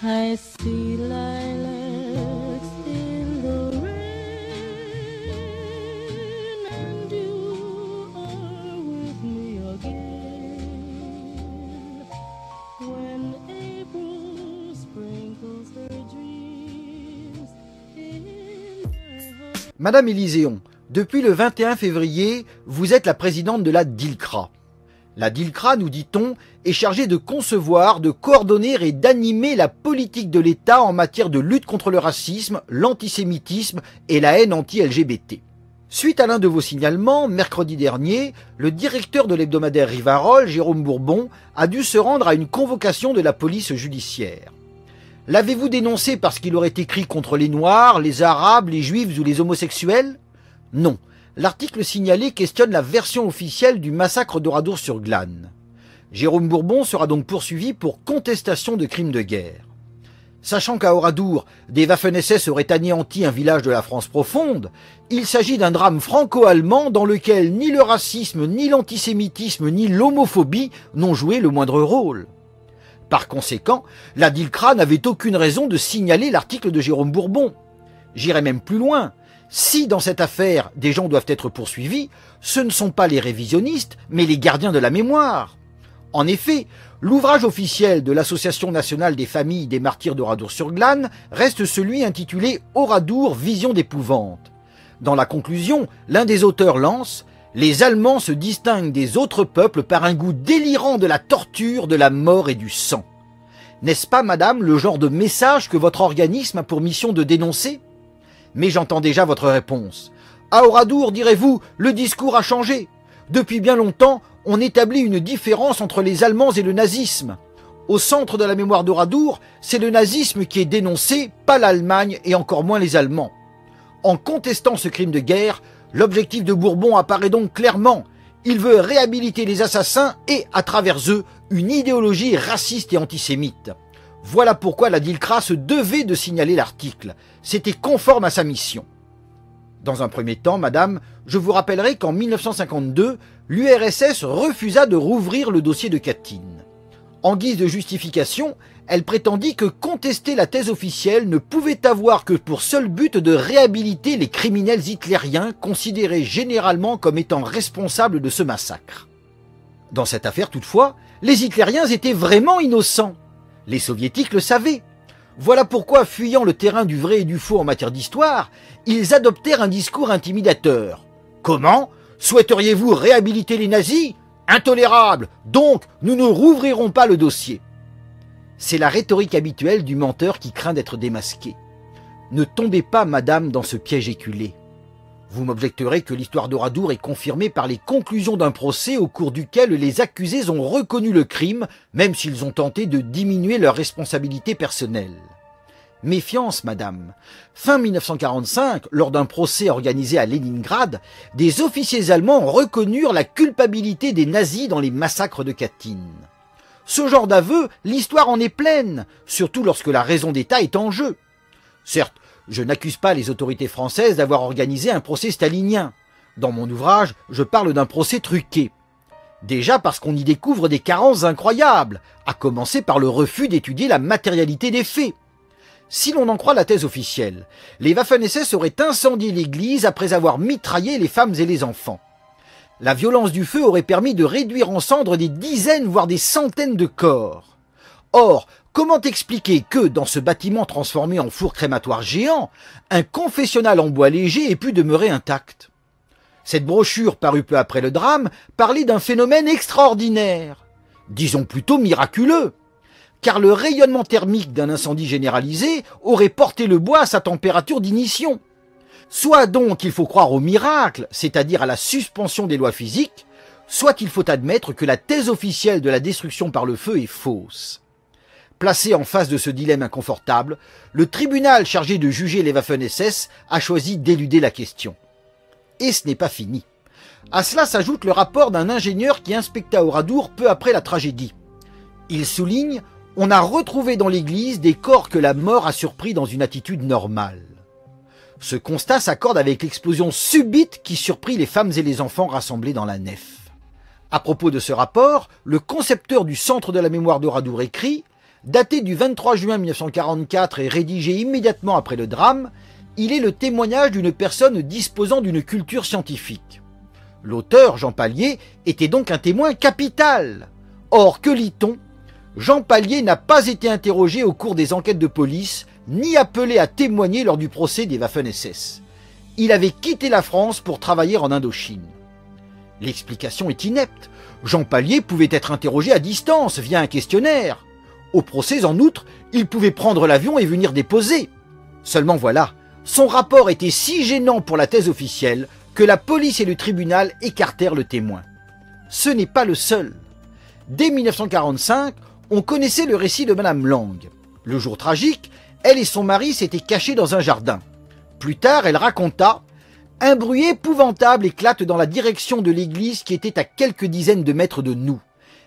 I see lilacs in the rain, and you are with me again. When April sprinkles her dreams in my heart. Madame Élyséon, depuis le 21 février, vous êtes la présidente de la DILCRA. La DILCRA, nous dit-on, est chargée de concevoir, de coordonner et d'animer la politique de l'État en matière de lutte contre le racisme, l'antisémitisme et la haine anti-LGBT. Suite à l'un de vos signalements, mercredi dernier, le directeur de l'hebdomadaire Rivarol, Jérôme Bourbon, a dû se rendre à une convocation de la police judiciaire. L'avez-vous dénoncé parce qu'il aurait écrit contre les Noirs, les Arabes, les Juifs ou les homosexuels? Non. L'article signalé questionne la version officielle du massacre d'Oradour-sur-Glane. Jérôme Bourbon sera donc poursuivi pour contestation de crimes de guerre. Sachant qu'à Oradour, des Waffen-SS auraient anéanti un village de la France profonde, il s'agit d'un drame franco-allemand dans lequel ni le racisme, ni l'antisémitisme, ni l'homophobie n'ont joué le moindre rôle. Par conséquent, la DILCRA n'avait aucune raison de signaler l'article de Jérôme Bourbon. J'irai même plus loin. Si dans cette affaire des gens doivent être poursuivis, ce ne sont pas les révisionnistes, mais les gardiens de la mémoire. En effet, l'ouvrage officiel de l'Association nationale des familles des martyrs d'Oradour-sur-Glane reste celui intitulé « Oradour, vision d'épouvante ». Dans la conclusion, l'un des auteurs lance « Les Allemands se distinguent des autres peuples par un goût délirant de la torture, de la mort et du sang ». N'est-ce pas, madame, le genre de message que votre organisme a pour mission de dénoncer ? Mais j'entends déjà votre réponse. À Oradour, direz-vous, le discours a changé. Depuis bien longtemps, on établit une différence entre les Allemands et le nazisme. Au centre de la mémoire d'Oradour, c'est le nazisme qui est dénoncé, pas l'Allemagne et encore moins les Allemands. En contestant ce crime de guerre, l'objectif de Bourbon apparaît donc clairement. Il veut réhabiliter les assassins et, à travers eux, une idéologie raciste et antisémite. Voilà pourquoi la DILCRA se devait de signaler l'article. C'était conforme à sa mission. Dans un premier temps, madame, je vous rappellerai qu'en 1952, l'URSS refusa de rouvrir le dossier de Katyn. En guise de justification, elle prétendit que contester la thèse officielle ne pouvait avoir que pour seul but de réhabiliter les criminels hitlériens considérés généralement comme étant responsables de ce massacre. Dans cette affaire, toutefois, les hitlériens étaient vraiment innocents. Les soviétiques le savaient. Voilà pourquoi, fuyant le terrain du vrai et du faux en matière d'histoire, ils adoptèrent un discours intimidateur. Comment? Souhaiteriez-vous réhabiliter les nazis? Intolérable! Donc, nous ne rouvrirons pas le dossier. C'est la rhétorique habituelle du menteur qui craint d'être démasqué. Ne tombez pas, madame, dans ce piège éculé. Vous m'objecterez que l'histoire d'Oradour est confirmée par les conclusions d'un procès au cours duquel les accusés ont reconnu le crime, même s'ils ont tenté de diminuer leur responsabilité personnelle. Méfiance, madame. Fin 1945, lors d'un procès organisé à Leningrad, des officiers allemands reconnurent la culpabilité des nazis dans les massacres de Katyn. Ce genre d'aveu, l'histoire en est pleine, surtout lorsque la raison d'État est en jeu. Certes, je n'accuse pas les autorités françaises d'avoir organisé un procès stalinien. Dans mon ouvrage, je parle d'un procès truqué. Déjà parce qu'on y découvre des carences incroyables, à commencer par le refus d'étudier la matérialité des faits. Si l'on en croit la thèse officielle, les Waffen-SS auraient incendié l'église après avoir mitraillé les femmes et les enfants. La violence du feu aurait permis de réduire en cendres des dizaines, voire des centaines de corps. Or, comment expliquer que, dans ce bâtiment transformé en four crématoire géant, un confessionnal en bois léger ait pu demeurer intact? Cette brochure, parue peu après le drame, parlait d'un phénomène extraordinaire, disons plutôt miraculeux, car le rayonnement thermique d'un incendie généralisé aurait porté le bois à sa température d'ignition. Soit donc il faut croire au miracle, c'est-à-dire à la suspension des lois physiques, soit il faut admettre que la thèse officielle de la destruction par le feu est fausse. Placé en face de ce dilemme inconfortable, le tribunal chargé de juger les Waffen-SS a choisi d'éluder la question. Et ce n'est pas fini. À cela s'ajoute le rapport d'un ingénieur qui inspecta Oradour peu après la tragédie. Il souligne « On a retrouvé dans l'église des corps que la mort a surpris dans une attitude normale ». Ce constat s'accorde avec l'explosion subite qui surprit les femmes et les enfants rassemblés dans la nef. À propos de ce rapport, le concepteur du Centre de la mémoire d'Oradour écrit daté du 23 juin 1944 et rédigé immédiatement après le drame, il est le témoignage d'une personne disposant d'une culture scientifique. L'auteur, Jean Pallier, était donc un témoin capital. Or, que lit-on ? Jean Pallier n'a pas été interrogé au cours des enquêtes de police, ni appelé à témoigner lors du procès des Waffen-SS. Il avait quitté la France pour travailler en Indochine. L'explication est inepte. Jean Pallier pouvait être interrogé à distance via un questionnaire. Au procès, en outre, il pouvait prendre l'avion et venir déposer. Seulement voilà, son rapport était si gênant pour la thèse officielle que la police et le tribunal écartèrent le témoin. Ce n'est pas le seul. Dès 1945, on connaissait le récit de Madame Lang. Le jour tragique, elle et son mari s'étaient cachés dans un jardin. Plus tard, elle raconta « Un bruit épouvantable éclate dans la direction de l'église qui était à quelques dizaines de mètres de nous.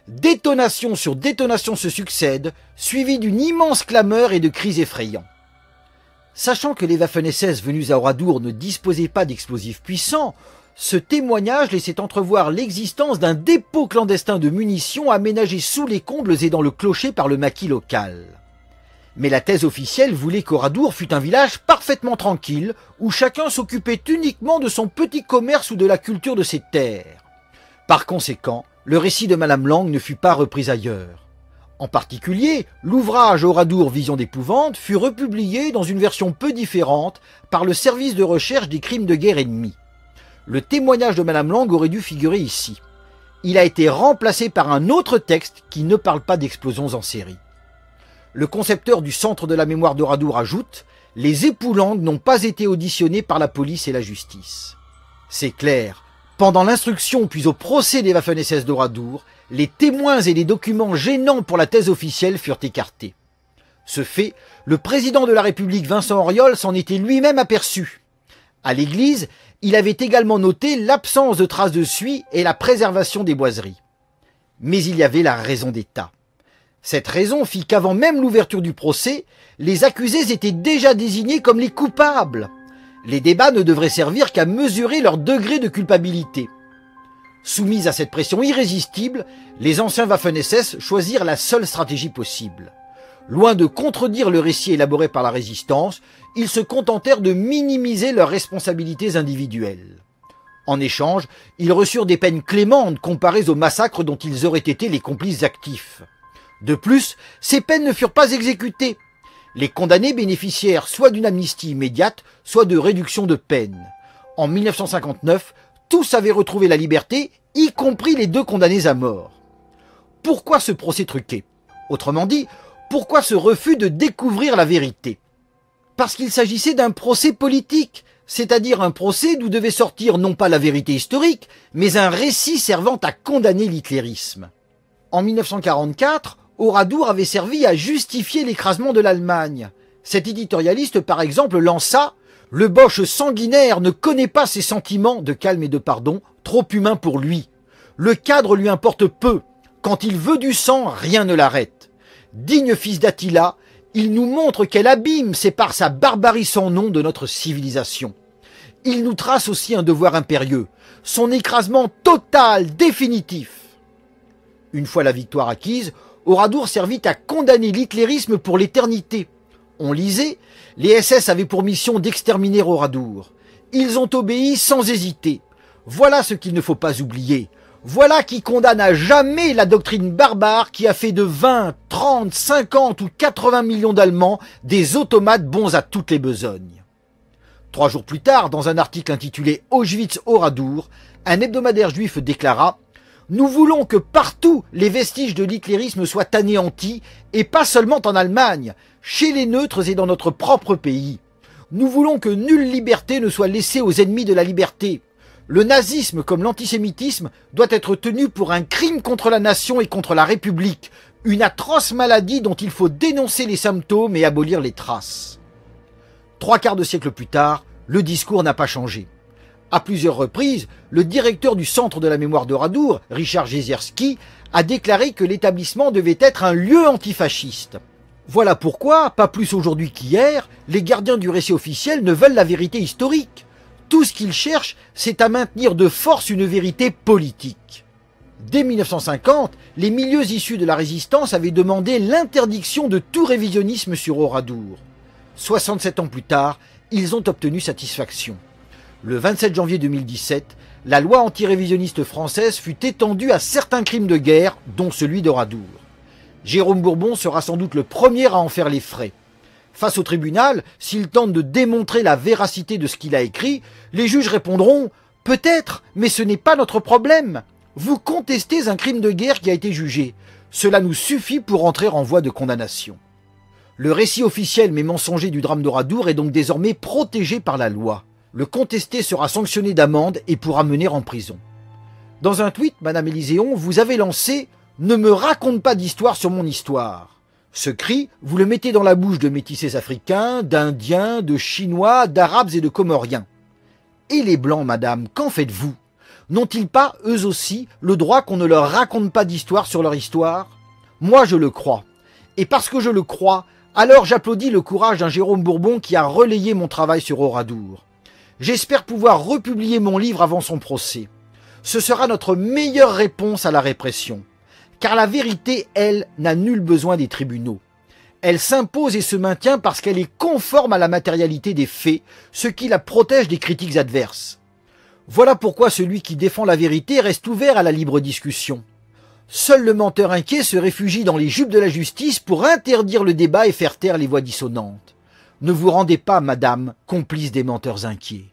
Détonation sur détonation se succèdent, suivies d'une immense clameur et de cris effrayants. » Sachant que les Waffen-SS venus à Oradour ne disposaient pas d'explosifs puissants, ce témoignage laissait entrevoir l'existence d'un dépôt clandestin de munitions aménagé sous les combles et dans le clocher par le maquis local. Mais la thèse officielle voulait qu'Oradour fût un village parfaitement tranquille, où chacun s'occupait uniquement de son petit commerce ou de la culture de ses terres. Par conséquent, le récit de Madame Lang ne fut pas repris ailleurs. En particulier, l'ouvrage Oradour Vision d'épouvante fut republié dans une version peu différente par le service de recherche des crimes de guerre ennemis. Le témoignage de Madame Lang aurait dû figurer ici. Il a été remplacé par un autre texte qui ne parle pas d'explosions en série. Le concepteur du Centre de la mémoire d'Oradour ajoute « Les époux Lang n'ont pas été auditionnés par la police et la justice. » C'est clair, pendant l'instruction puis au procès des Waffen-SS d'Oradour, les témoins et les documents gênants pour la thèse officielle furent écartés. Ce fait, le président de la République Vincent Auriol s'en était lui-même aperçu. À l'église, il avait également noté l'absence de traces de suie et la préservation des boiseries. Mais il y avait la raison d'État. Cette raison fit qu'avant même l'ouverture du procès, les accusés étaient déjà désignés comme les coupables. Les débats ne devraient servir qu'à mesurer leur degré de culpabilité. Soumis à cette pression irrésistible, les anciens Waffen-SS choisirent la seule stratégie possible. Loin de contredire le récit élaboré par la résistance, ils se contentèrent de minimiser leurs responsabilités individuelles. En échange, ils reçurent des peines clémentes comparées aux massacres dont ils auraient été les complices actifs. De plus, ces peines ne furent pas exécutées. Les condamnés bénéficièrent soit d'une amnistie immédiate, soit de réduction de peine. En 1959, tous avaient retrouvé la liberté, y compris les 2 condamnés à mort. Pourquoi ce procès truqué ? Autrement dit, pourquoi ce refus de découvrir la vérité ? Parce qu'il s'agissait d'un procès politique, c'est-à-dire un procès d'où devait sortir non pas la vérité historique, mais un récit servant à condamner l'hitlérisme. En 1944, Oradour avait servi à justifier l'écrasement de l'Allemagne. Cet éditorialiste, par exemple, lança « Le Boche sanguinaire ne connaît pas ses sentiments de calme et de pardon, trop humains pour lui. Le cadre lui importe peu. Quand il veut du sang, rien ne l'arrête. Digne fils d'Attila, il nous montre quel abîme sépare sa barbarie sans nom de notre civilisation. Il nous trace aussi un devoir impérieux, son écrasement total, définitif. » Une fois la victoire acquise, Oradour servit à condamner l'hitlérisme pour l'éternité. On lisait, les SS avaient pour mission d'exterminer Oradour. Ils ont obéi sans hésiter. Voilà ce qu'il ne faut pas oublier. Voilà qui condamne à jamais la doctrine barbare qui a fait de 20, 30, 50 ou 80 millions d'Allemands des automates bons à toutes les besognes. 3 jours plus tard, dans un article intitulé Auschwitz-Oradour, un hebdomadaire juif déclara « Nous voulons que partout les vestiges de l'hitlérisme soient anéantis, et pas seulement en Allemagne, chez les neutres et dans notre propre pays. Nous voulons que nulle liberté ne soit laissée aux ennemis de la liberté. Le nazisme comme l'antisémitisme doit être tenu pour un crime contre la nation et contre la République, une atroce maladie dont il faut dénoncer les symptômes et abolir les traces. » 3/4 de siècle plus tard, le discours n'a pas changé. À plusieurs reprises, le directeur du Centre de la mémoire d'Oradour, Richard Jezierski, a déclaré que l'établissement devait être un lieu antifasciste. Voilà pourquoi, pas plus aujourd'hui qu'hier, les gardiens du récit officiel ne veulent la vérité historique. Tout ce qu'ils cherchent, c'est à maintenir de force une vérité politique. Dès 1950, les milieux issus de la résistance avaient demandé l'interdiction de tout révisionnisme sur Oradour. 67 ans plus tard, ils ont obtenu satisfaction. Le 27 janvier 2017, la loi anti-révisionniste française fut étendue à certains crimes de guerre, dont celui d'Oradour. Jérôme Bourbon sera sans doute le premier à en faire les frais. Face au tribunal, s'il tente de démontrer la véracité de ce qu'il a écrit, les juges répondront « Peut-être, mais ce n'est pas notre problème. Vous contestez un crime de guerre qui a été jugé. Cela nous suffit pour entrer en voie de condamnation. » Le récit officiel mais mensonger du drame d'Oradour est donc désormais protégé par la loi. Le contesté sera sanctionné d'amende et pourra mener en prison. Dans un tweet, Madame Élyséon, vous avez lancé « Ne me raconte pas d'histoire sur mon histoire ». Ce cri, vous le mettez dans la bouche de métissés africains, d'Indiens, de Chinois, d'Arabes et de Comoriens. Et les Blancs, Madame, qu'en faites-vous? N'ont-ils pas, eux aussi, le droit qu'on ne leur raconte pas d'histoire sur leur histoire? Moi, je le crois. Et parce que je le crois, alors j'applaudis le courage d'un Jérôme Bourbon qui a relayé mon travail sur Oradour. J'espère pouvoir republier mon livre avant son procès. Ce sera notre meilleure réponse à la répression. Car la vérité, elle, n'a nul besoin des tribunaux. Elle s'impose et se maintient parce qu'elle est conforme à la matérialité des faits, ce qui la protège des critiques adverses. Voilà pourquoi celui qui défend la vérité reste ouvert à la libre discussion. Seul le menteur inquiet se réfugie dans les jupes de la justice pour interdire le débat et faire taire les voix dissonantes. Ne vous rendez pas, madame, complice des menteurs inquiets.